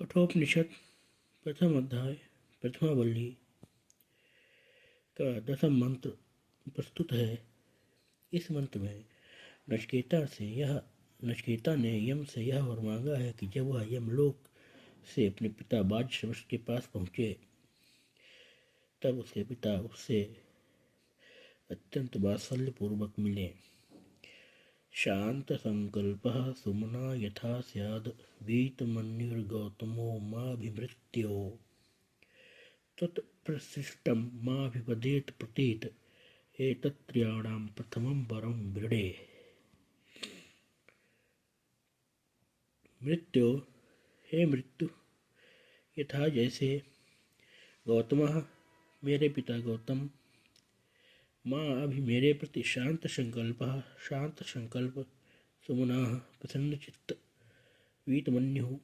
कठोपनिषद प्रथम अध्याय प्रथमावली का 10वां मंत्र प्रस्तुत है। इस मंत्र में नचिकेता ने यम से यह वर मांगा है कि जब वह यमलोक से अपने पिता वाजश्रवस के पास पहुँचे तब उसके पिता उससे अत्यंत वात्सल्यपूर्वक मिले। शांत संकल्पः सुमना यथा स्याद वीतमन्युर्गौतमो माभिमृत्यो तत्प्रशिष्टं माभिवदेत प्रतीत एतत्त्रयाणां प्रथमं वरं वृणे। मृत्यो, हे मृत्यु, यथा जैसे, गौतमः मेरे पिता गौतम, माँ अभी मेरे प्रति शांत संकल्प, सुमनाः प्रसन्न चित्त, वीतमन्युः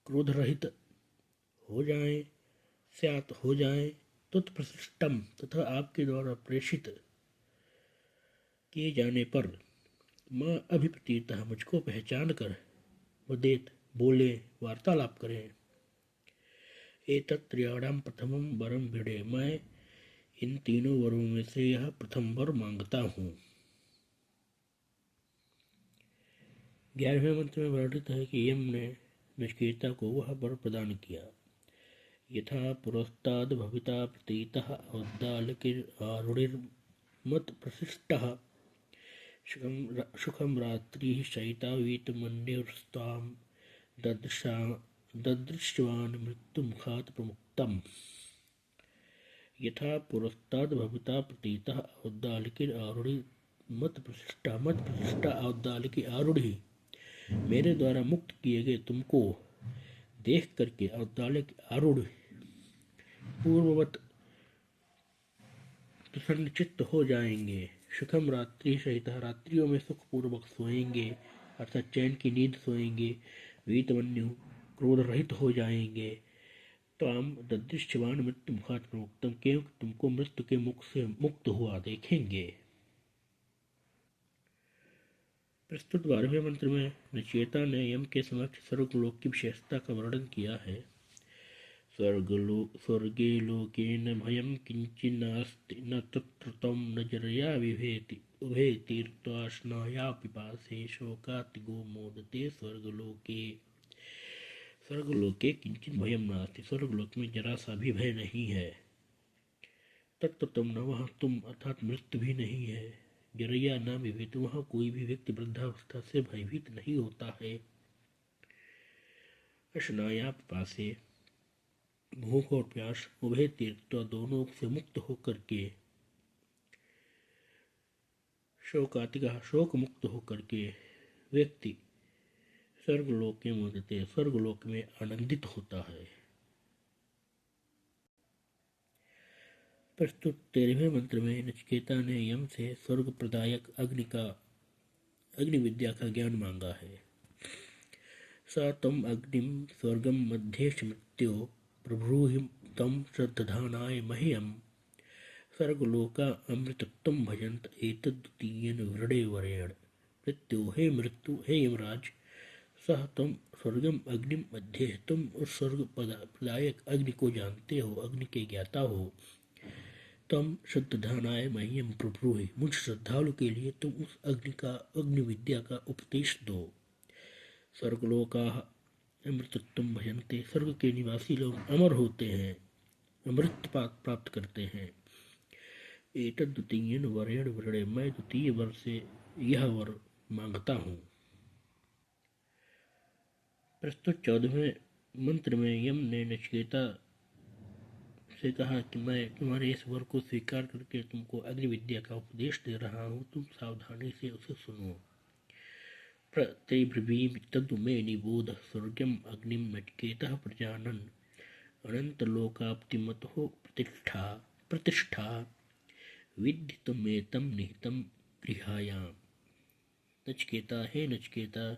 क्रोध रहित हो जाएं, स्यात् हो जाएं, तुत्प्रशिष्टम तथा आपके द्वारा प्रेषित किए जाने पर, माँ अभिप्रतीतः मुझको पहचान कर, वदेत बोले, वार्तालाप करें। एतत्त्रयाणां प्रथमं वरं भिड़े, मैं इन तीनों वरों में से यह प्रथम वर मांगता हूँ। 11वें मंत्र में वर्णित है कि यम ने नचिकेता को वह वर प्रदान किया। यथा पुरस्ताद भविता प्रतीतः औद्दालकिरारुणिर्मत प्रशिष्टः सुखं रात्रिः शयिता वीतमन्युस्तां ददृश्वान् मृत्युमुखात् प्रमुक्तम्। यथा पुरस्ताद भविता प्रतीतः औद्दालकिरारुणिर्मत प्रशिष्टा औद्दालकी आरूढ़ी, मेरे द्वारा मुक्त किए गए तुमको देख करके औद्दालक आरूढ़ पूर्ववत प्रसन्न चित्त हो जाएंगे। सुखम रात्रि सहित, रात्रियों में सुखपूर्वक सोएंगे अर्थात चैन की नींद सोएंगे। वीतमन्यु क्रोध रहित हो जाएंगे। ताम ददृश्यवान मृत्यु मुखात् प्रमुक्तम, क्योंकि तुमको मृत्यु के मुख से मुक्त हुआ देखेंगे। प्रस्तुत 12वें मंत्र में नचिकेता ने यम के समक्ष स्वर्गलोक की विशेषता का वर्णन किया है। स्वर्गे लोके न भयं किंचिन्नास्ति न तत्र तं न जरया विभेति उभे तीर्त्वा स्नाया पिपासे शोकातिगो मोदते स्वर्गलोके किंचिन भयं नास्ति, स्वर्गलोक में जरा सा भी भय नहीं है। तत्र तुम न, वहाँ तुम अर्थात मृत्यु भी नहीं है। जरया न विभेति, वहाँ कोई भी व्यक्ति वृद्धावस्था से भयभीत नहीं होता है। स्नाया पिपासे, भूख और प्यास, उभय तीर्थ, दोनों से मुक्त होकर के, शोकातिगा, शोक मुक्त होकर के व्यक्ति स्वर्गलोक के मोदते, स्वर्गलोक में आनंदित होता है। प्रस्तुत 13वें मंत्र में नचिकेता ने यम से स्वर्ग प्रदायक अग्नि विद्या का ज्ञान मांगा है। स तम अग्निम स्वर्गम मध्ये मृत्यो प्रभ्रूहि तम श्रद्धानाय मह्यम स्वर्गलोका अमृतत्वं भजन्त एतद्द्वितीयेन वृणे वरेण। मृत्यु, हे यमराज, सह तुम स्वर्गम अग्निम मध्ये, तुम उस स्वर्ग प्रदायक अग्नि को जानते हो, अग्नि के ज्ञाता हो। तम श्रद्धानाय मह्यम प्रभ्रूहि, मुझ श्रद्धालु के लिए तुम उस अग्नि विद्या का उपदेश दो। स्वर्गलोका अमृतत्वं भजन्ते, स्वर्ग के निवासी लोग अमर होते हैं, अमृत प्राप्त करते हैं। एतद्द्वितीयेन वरेण वृणे, मैं द्वितीय वर से यह वर मांगता हूँ। प्रस्तुत 14वें मंत्र में यम ने नचिकेता से कहा कि मैं तुम्हारे इस वर को स्वीकार करके तुमको अग्नि विद्या का उपदेश दे रहा हूँ, तुम सावधानी से उसे सुनो। प्रत्यब्रवीमि तद् मे निबोध स्वर्गम अग्निम नचिकेतः प्रजानन् अनंतलोकाप्तिमतो प्रतिष्ठा विद्धि त्वमेतं निहितं गृहायाम्। नचिकेता, हे नचिकेता,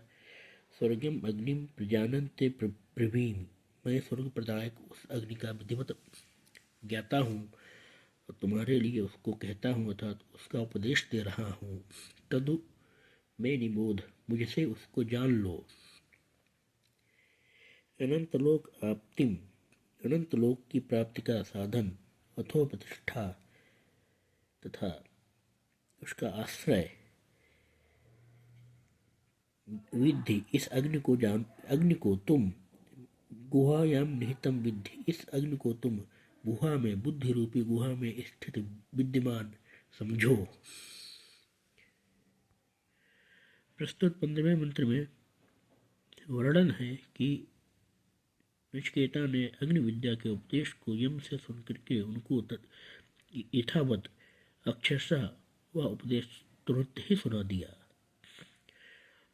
स्वर्गम अग्निम प्रजानन् ते ब्रवीमि, मैं स्वर्ग प्रदायक उस अग्नि का विधिवत ज्ञाता हूँ और तुम्हारे लिए उसको कहता हूँ अर्थात उसका उपदेश दे रहा हूँ। तदु में निबोध, मुझसे उसको जान लो। अनंतलोक आप्तिम, अनंतलोक की प्राप्ति का साधन अथो प्रतिष्ठा तथा उसका आश्रय विद्धि। इस अग्नि को तुम गुहायाम निहितम विद्धि, इस अग्नि को तुम गुहा में, बुद्धि रूपी गुहा में स्थित विद्यमान समझो। प्रस्तुत 15वें मंत्र में वर्णन है कि नचिकेता ने अग्नि विद्या के उपदेश को यम से सुनकर के उनको यथावत अक्षरशः वह उपदेश तुरंत ही सुना दिया।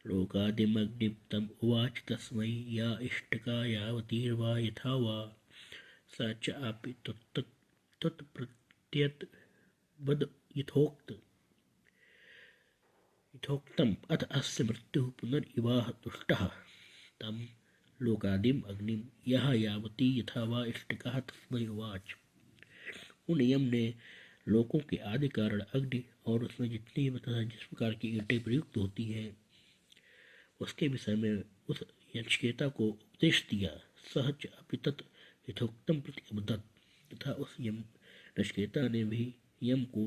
लोकादिमग्निप्तम उवाच तस्मै या इष्टका यावतीर्वा यथा वा सा च अपि तत्प्रत्यत वद यथोक्तम अथ अस्य मृत्युः पुनरिवाह तुष्टः तम लोकादिम अग्निम यह यावती यथा वा इष्टका तस्मै उवाच। उन यम ने लोकों के आदि कारण अग्नि और उसमें जितनी तथा जिस प्रकार की ईंटें प्रयुक्त होती हैं उसके विषय में उस नचिकेता को उपदेश दिया। सहज अपितत यथोक्तम प्रति अवदत, तथा उस यम नचिकेता ने भी यम को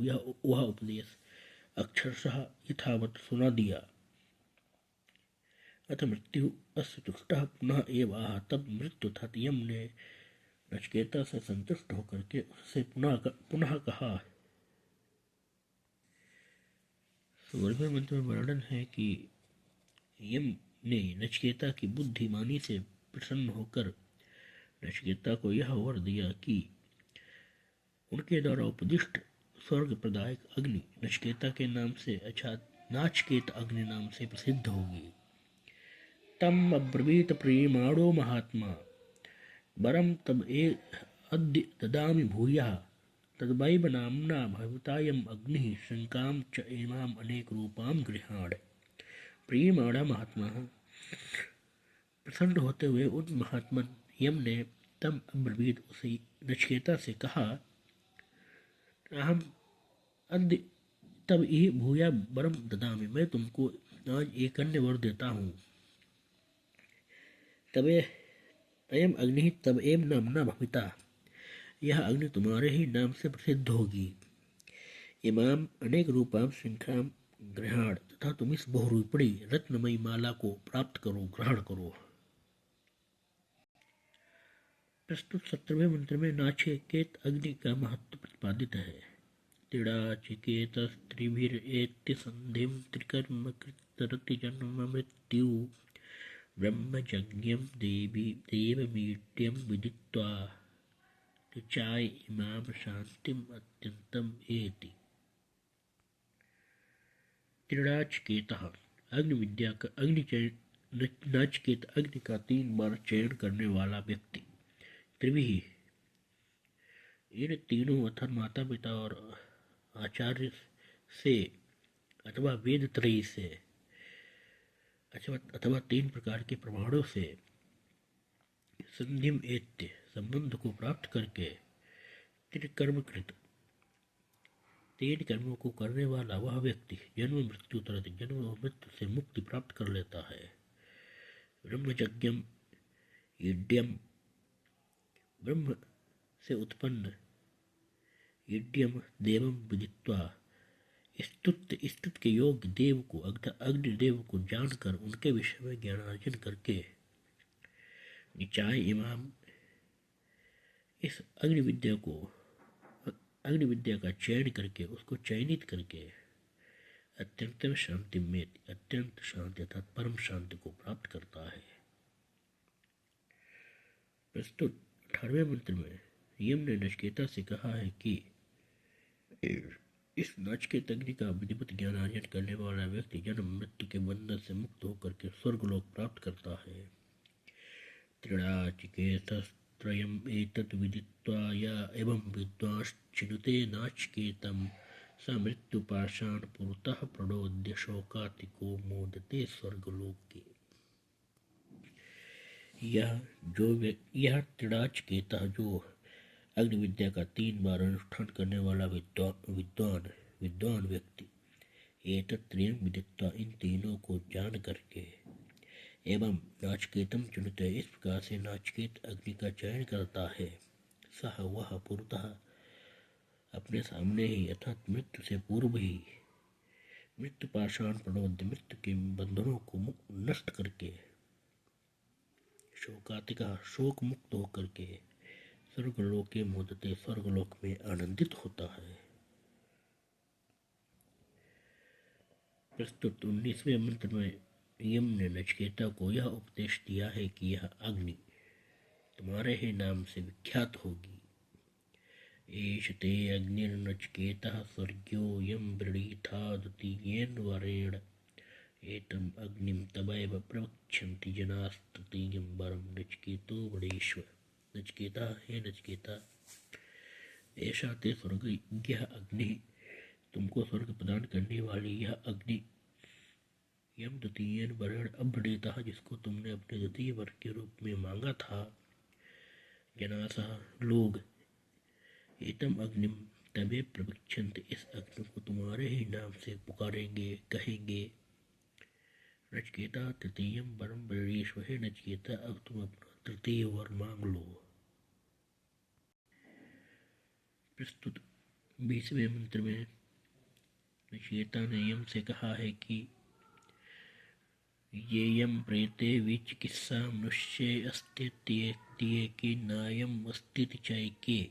वह उपदेश अक्षरशः यथावत सुना दिया। अथ मृत्यु अस्य तुष्टः पुनः एव आह, तब मृत्यु था यम ने नचिकेता से संतुष्ट होकर के उससे पुनः कहा। स्वर्गीय मंत्र में वर्णन है कि यम ने नचिकेता की बुद्धिमानी से प्रसन्न होकर नचिकेता को यह वर दिया कि उनके द्वारा उपदिष्ट स्वर्ग प्रदायक अग्नि नचिकेता के नाम से अर्थात नाचकेत अग्नि नाम से प्रसिद्ध होगी। तम अब्रवीत प्रियमाणो महात्मा वरम तब अद्य ददामि भूयः तद्वैव नाम्ना भवितायम अग्नि शंकाम च इमाम अनेक रूपाम गृहाण। प्रियमाणा महात्मा प्रसन्न होते हुए उन महात्मन यम ने तब अब्रवीत उसे नचिकेता से कहा, हम अद्य तब ही भूया वरम ददामि, मैं तुमको आज एक अन्य वर देता हूँ। तबे अयम अग्नि तब एम नामना भविता, यह अग्नि तुम्हारे ही नाम से प्रसिद्ध होगी। इमाम अनेक रूपाम श्रृंखलाम ग्रहण, तथा तुम इस बहुरूपणी रत्नमयी माला को प्राप्त करो, ग्रहण करो। प्रस्तुत 17वें मंत्र में नाचिकेत अग्नि का महत्व प्रतिपादित है। त्रिडाचिकेतस्त्रिभिरेत्य संधिं त्रिकर्म कृतरति जन्म मृत्यु ब्रह्मयज्ञं देवमीड्यं विदित्वा ऋचाय इमां शांतिम अत्यंतम एति। त्रिडाचिकेतः अग्नि विद्या का नाचिकेत अग्नि का 3 बार चयन करने वाला व्यक्ति। त्रिभिः, इन तीनों अर्थात माता पिता और आचार्य से अथवा वेद त्रयी से अथवा 3 प्रकार के प्रमाणों से संधिम एत्य संबंध को प्राप्त करके त्रिकर्मकृत 3 कर्मों को करने वाला वह व्यक्ति जन्म मृत्यु तरत जन्म और मृत्यु से मुक्ति प्राप्त कर लेता है। ब्रह्मयज्ञम यज्ञम, ब्रह्म से उत्पन्न, यज्ञम देवम विदित्वा, स्तुत के योग्य देव को अग्निदेव को जानकर उनके विषय में ज्ञानार्जन करके निचाय इमाम, इस अग्नि विद्या का चयन करके उसको चयनित करके अत्यंत शांति में अत्यंत शांति अर्थात परम शांति को प्राप्त करता है। प्रस्तुत 18वें मंत्र में यम ने नचिकेता से कहा है कि इस नाचिकेत अग्नि का विधिवत ज्ञान अर्जन करने वाला व्यक्ति जन्म मृत्यु के बंधन से मुक्त होकर के स्वर्गलोक प्राप्त करता है। त्रिडाचिकेतस्त्रयम् एतत् विदित्वा या एवं विद्वांश्चिनुते नाचिकेतं स मृत्युपाशान् पुरतः प्रणोद्य शोकातिको मोदते स्वर्गलोके। यह त्रिडाचिकेतः जो अग्नि विद्या का 3 बार अनुष्ठान करने वाला विद्वान व्यक्ति एतत् त्रयम् विदित्वा इन तीनों को जान करके एवं नाचिकेतम चुनते, इस प्रकार से नाचिकेत अग्नि का चयन करता है। सह वह पूर्वतः अपने सामने ही अर्थात मृत्यु से पूर्व ही मृत्यु पाषाण प्रणोद्य, मृत्यु के बंधनों को नष्ट करके शोकातिका शोक मुक्त होकर के स्वर्गलोक के मोदते, स्वर्गलोक में आनंदित होता है। प्रस्तुत 19वें मंत्र में यम ने नचिकेता को यह उपदेश दिया है कि यह अग्नि तुम्हारे ही नाम से विख्यात होगी। एष ते अग्निर्नचिकेतः स्वर्ग्यो यम वृणीथा द्वितीयेन वरेण एतम अग्निम तवैव प्रवक्ष्यन्ति जनास्तृतीयं वरम नचिकेतो वृणीष्व। नचिकेता, हे नचिकेता, ऐसा ते स्वर्ग यह अग्नि, तुमको स्वर्ग प्रदान करने वाली यह अग्नि, यम द्वितीय वरण अभ्रणीता, जिसको तुमने अपने द्वितीय वर के रूप में मांगा था, जनासा लोग, एतम अग्निम तवे प्रवक्षन्त, इस अग्नि को तुम्हारे ही नाम से पुकारेंगे, कहेंगे। नचिकेता तृतीय वरम वरीश्व, हे नचिकेता, अब तुम अपना तृतीय वर मांग लो। प्रस्तुत 20वें मंत्र में नचिकेता ने यम से कहा है कि येयम प्रेते विचिकित्सा मनुष्ये अस्ति नायम अस्ति चैके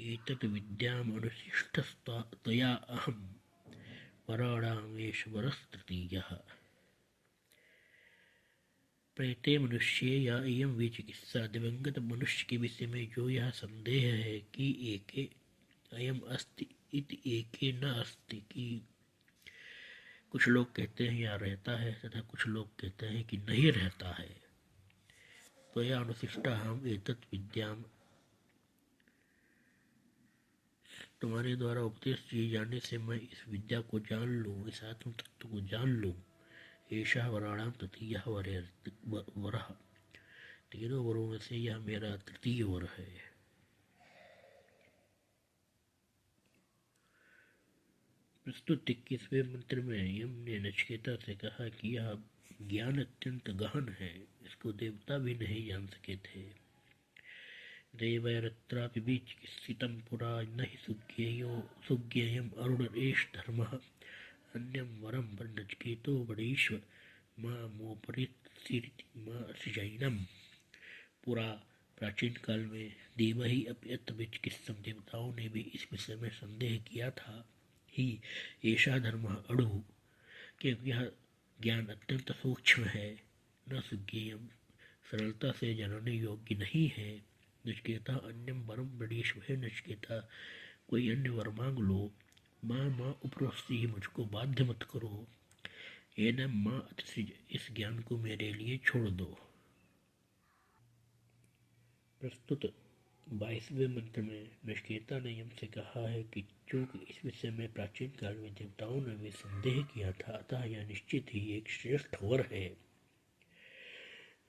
एतत् विद्याम अनुशिष्टस्तया अहम वराणामेश्वरस्तृतीयः। प्रेते मनुष्य या एयम विचिकित्सा, दिवंगत मनुष्य के विषय में जो यह संदेह है कि एके अयम अस्ति इति एके न अस्ति, कि कुछ लोग कहते हैं यह रहता है तथा कुछ लोग कहते हैं कि नहीं रहता है, तो यह अनुशिष्टा हम एतत् विद्याम, तुम्हारे द्वारा उपदेश दिए जाने से मैं इस विद्या को जान लूँ, इस आत्म तत्व को जान लूँ। ऐसा वराणाम तृतीय वर, तीनों वरों में से यह मेरा तृतीय वर है। प्रस्तुत 21वें मंत्र में यम ने नचिकेता से कहा कि यह ज्ञान अत्यंत गहन है, इसको देवता भी नहीं जान सके थे। देवैरत्रापि विचिकित्सितं पुरा न हि सुज्ञेयम् अरुणरेष धर्मः अन्यं वरं नचिकेतो वरीष्व मामोपरित्सिरिति मा सृजैनम्। पुरा, प्राचीन काल में देव ही अप्यत विचिकित्सम, देवताओं ने भी इस विषय में संदेह किया था ही ऐसा धर्म अड़ु, क्योंकि यह ज्ञान अत्यंत सूक्ष्म है, न सुज्ञेयम, सरलता से जानने योग्य नहीं है। नचिकेता अन्यम वरम वरीष्व, है नचिकेता, कोई अन्य वर मांग लो। माँ उपरोक्ति, मुझको बाध्य मत करो। एनम माँ अतिसृज, इस ज्ञान को मेरे लिए छोड़ दो। प्रस्तुत 22वें मंत्र में नचिकेता ने यम से कहा है कि चूंकि इस विषय में प्राचीन काल में देवताओं ने भी संदेह किया था, अतः यह निश्चित ही एक श्रेष्ठ वर है।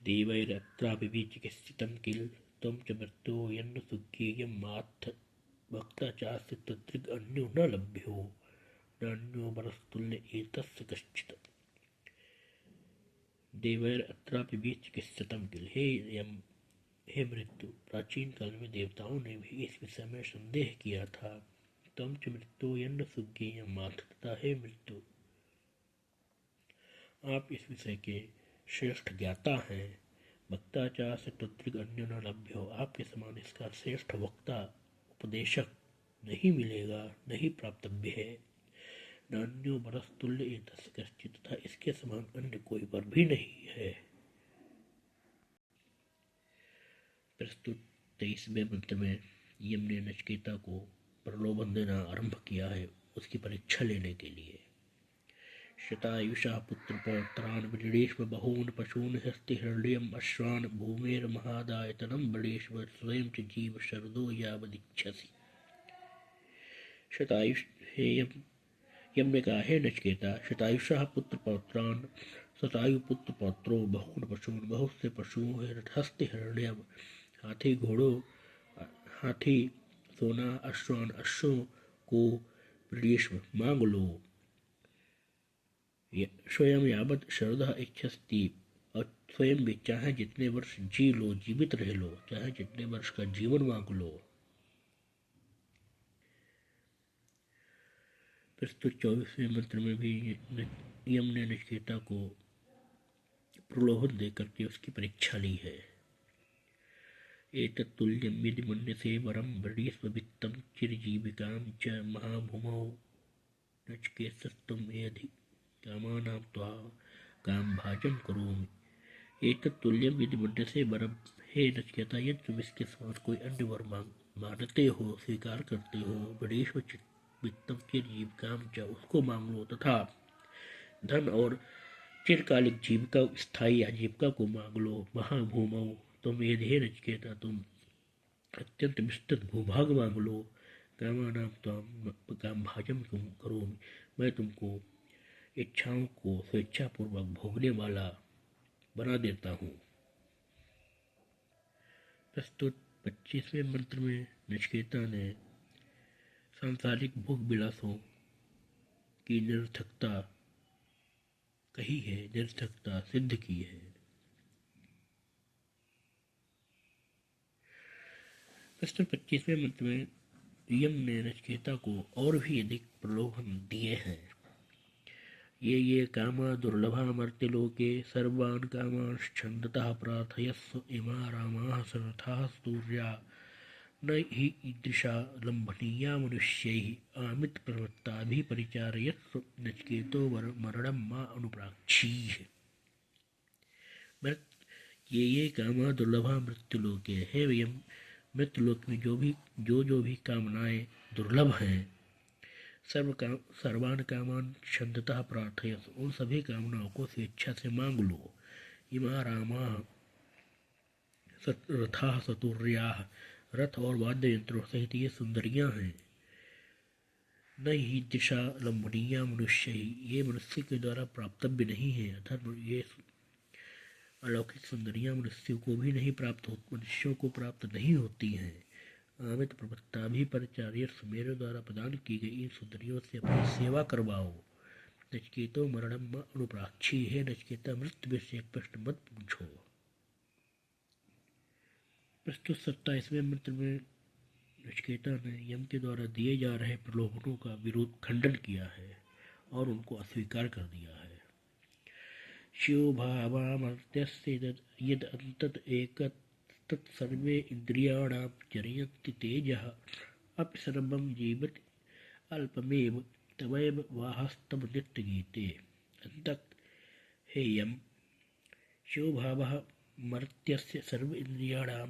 देवैरत्रापि विचिकित्सितं किल त्वं च मृत्यो यन्न सुज्ञेयं मात्थ वक्ता चास्य तत्रिग अन्यो न लभ्यो नान्यो वरस्तुल्य एतस्य कश्चित्। देवैरत्रापि विचिकित्सितं किल, हे यम, हे मृत्यु, प्राचीन काल में देवताओं ने भी इस विषय में संदेह किया था। त्वं च मृत्यु यन्न सुज्ञेयं मात्थ, तथा हे मृत्यु, आप इस विषय के श्रेष्ठ ज्ञाता हैं। वक्ता चास्य तत्रिग अन्यो न लभ्यो, आपके समान इसका श्रेष्ठ वक्ता उपदेशक नहीं मिलेगा, नहीं प्राप्तव्य है। नान्यो वरस्तुल्य एतस्य कश्चित्, तथा इसके समान अन्य कोई वर भी नहीं है। प्रस्तुत 23वें मंत्र में यम ने नचिकेता को प्रलोभन देना आरंभ किया है, उसकी परीक्षा लेने के लिए। शतायुषा पुत्र पौत्रान् वृणीष्व बहून् पशून् हस्तिहृदयम् अश्वान् भूमेर्महादायतनं वृणीष्व स्वयं च जीव शरदो यावदिच्छसि। शतायुष, हे यम ने कहा, हे नचिकेता, शतायुषा पुत्र पौत्रान्, शतायु पुत्र पौत्रों, बहून् पशून्, बहुत से पशुओं, हस्तिहृदयम्, हाथी घोड़ों, हाथी सोना, अश्वान अश्वों को, वृणीष्व मांग लो, स्वयं यावत शरदः इच्छस्ति, स्वयं भी चाहे जितने वर्ष जी लो, जीवित रह लो, चाहे जितने वर्ष का जीवन मांग लो। प्रस्तुत 24वें मंत्र में भी यम ने नचिकेता को प्रलोभन देकर के उसकी परीक्षा ली है। एतत्तुल्यं यदि मन्यसे वरं वरीस्ववित्तं चिरजीविकां च महाभूमौ नचिकेतस्त्वं मेधि कामानां त्वा कामभाजं करोमि। एतत्तुल्यं यदि मन्यसे वरं, हे नचिकेता, यदि तुम इसके समान कोई अन्य वर मानते हो, स्वीकार करते हो, वरीस्व वित्तम चिरजीविकां च, उसको मांग लो, तथा धन और चिरकालिक जीविका, स्थायी आजीविका को मांग लो। महाभूमौ, तुम ये ध्येय नचिकेता, तुम अत्यंत विस्तृत भूभाग मांग लो। कामानां त्वां कामभाजं करोमि, मैं तुमको इच्छाओं को स्वेच्छापूर्वक भोगने वाला बना देता हूँ। प्रस्तुत 25वें मंत्र में नचिकेता ने सांसारिक भोग विलासों की निरर्थकता कही है, निरर्थकता सिद्ध की है। प्रस्तुत 25वें मंत्र में यम ने नचिकेता को और भी अधिक प्रलोभन दिए हैं। ये कामा दुर्लभा मर्त्यलोके सर्वान् कामांश्छन्दतः प्रार्थयस्व इमा रामाः सर्वथाः सूर्या न हि ईदृशा लम्भनीया मनुष्यैः आमितप्रवृत्ताभिः परिचारयस्व नचिकेतो मरणं मा अनुप्राक्षीः। ये कामा दुर्लभा मृत्युलोके है। यम, मृत्युलोक में जो भी कामनाएं दुर्लभ हैं, सर्वान कामान छंदतः प्रार्थयस, उन सभी कामनाओं को स्वेच्छा से मांग लो। इमा रामा रथा सतुर्या, रथ और वाद्य यंत्रों सहित ये सुंदरियां हैं। न ही दिशा लंबनीया मनुष्य ही, ये मनुष्य के द्वारा प्राप्तव्य नहीं है, अर्थात ये अलौकिक सुंदरियां मनुष्यों को भी नहीं प्राप्त हो, मनुष्यों को प्राप्त नहीं होती हैं। आमित प्रवक्ता भी परिचार्य, मेरे द्वारा प्रदान की गई इन सुंदरियों से अपनी सेवा करवाओ। नचिकेतो मरणम अनुप्राक्षी, है नचिकेता, मृत्यु से एक प्रश्न मत पूछो। प्रस्तुत 27वें मंत्र में नचिकेता ने यम के द्वारा दिए जा रहे प्रलोभनों का विरोध खंडन किया है और उनको अस्वीकार कर दिया है। शिवभावामर्त्यस्य यद अंतत एकत तत्सर्वे इंद्रियाणां जरयन्ति तेजः अपि सर्वं जीवति अल्पमेव तवैव वाहस्तव नित्यगीते। अंतत हे यम, शिवभावः मर्त्यस्य सर्व इंद्रियाणां,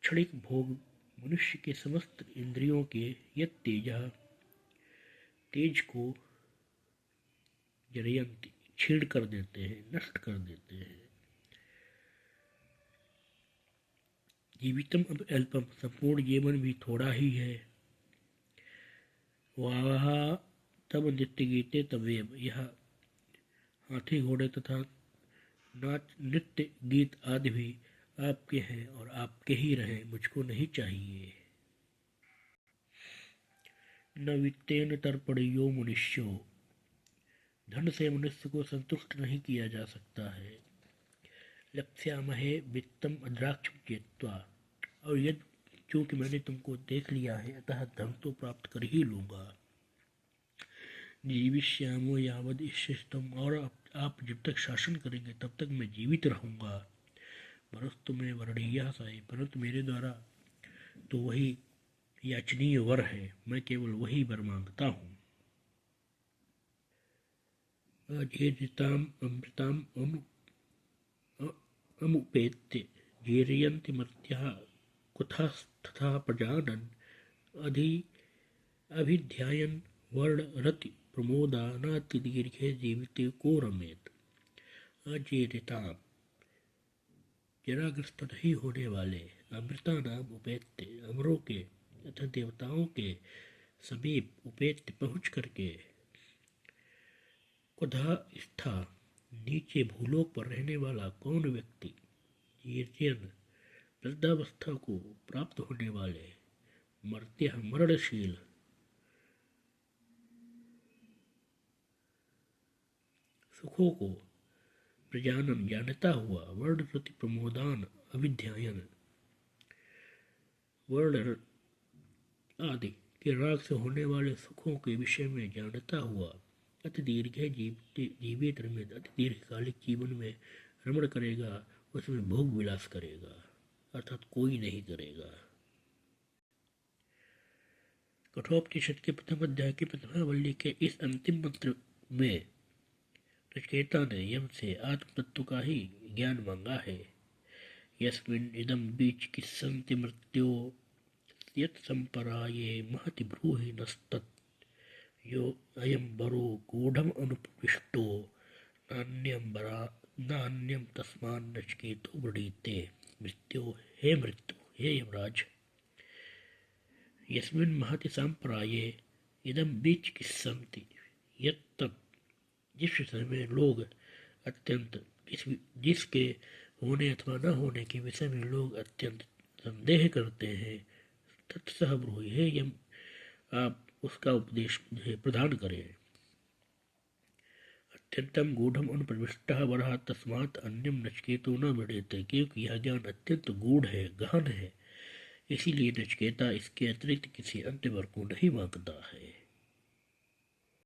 क्षणिक भोग मनुष्य के समस्त इंद्रियों के यत् तेजः, तेज को जरयन्ति, छीण कर देते हैं, नष्ट कर देते हैं। जीवितम अब अल्पम, संपूर्ण जीवन भी थोड़ा ही है। वाह तब नित्य गीते तवेव, यह हाथी घोड़े तथा नाच नृत्य गीत आदि भी आपके हैं और आपके ही रहे, मुझको नहीं चाहिए। न वित्तेन तर्पणीयो मनुष्यो, धन से मनुष्य को संतुष्ट नहीं किया जा सकता है। लक्ष्यामहे वित्तम अद्राक्षम चेत्वा, और यदि चूंकि मैंने तुमको देख लिया है, अतः धन तो प्राप्त कर ही लूंगा। जीविष्यामो यावद इष्टम, और आप जब तक शासन करेंगे तब तक मैं जीवित रहूंगा। परस्तु में वर्णीय साई, परंतु मेरे द्वारा तो वही याचनीय वर है, मैं केवल वही वर मांगता हूँ। अजेदिताम अमृताम अमुपेत्य जीरयन्ति मर्त्याः कुतस्तथा प्रजानन् अभिध्यायन् वर्णरति प्रमोदानातिदीर्घे जीविते को रमेत। अजेदिताम, जराग्रस्त नहीं होने वाले, अमृता नाम उपेत्य, अमरों के तथा देवताओं के समीप, उपेत्य पहुँच करके, कुधा स्था, नीचे भूलोक पर रहने वाला कौन व्यक्ति, जीर्यन, वृद्धावस्था को प्राप्त होने वाले, मर्त्य मरणशील, सुखों को प्रजानन जानता हुआ, वर्ण श्रुति प्रमोदान अविध्यायन, वर्ण आदि के राग से होने वाले सुखों के विषय में जानता हुआ, अति दीर्घ जीवित में अति दीर्घकालिक जीवन में रमण करेगा, उसमें भोग विलास करेगा, अर्थात कोई नहीं करेगा। कठोपनिषद के प्रथम अध्याय की प्रथमावली के इस अंतिम मंत्र में नचिकेता ने यम से आत्म तत्व का ही ज्ञान मांगा है। यस्मिन् इदं बीच किस्सन्ति मृत्यो यत् संपराये महति ब्रूहि नस्तत् यो अयं बरो गूढ़म अनुप्रविष्टो नान्यम तस्मान् नचिकेतो वृणीते। मृत्यु हे यमराज, यस्मिन् महति संपराये इदं बीच किस्सन्ति, यत् जिस विषय में लोग अत्यंत जिसके होने अथवा न होने के विषय में लोग अत्यंत संदेह करते हैं, तत्सह ब्रूहि, हे यम आप उसका उपदेश मुझे प्रदान करें। अत्यंतम गूढ़म अनुप्रविष्टः वरः तस्मात् अन्यम नचिकेतो न वृणीते, क्योंकि यह ज्ञान अत्यंत गूढ़ है, गहन है, इसीलिए नचिकेता इसके अतिरिक्त किसी अन्य वर को नहीं मांगता है।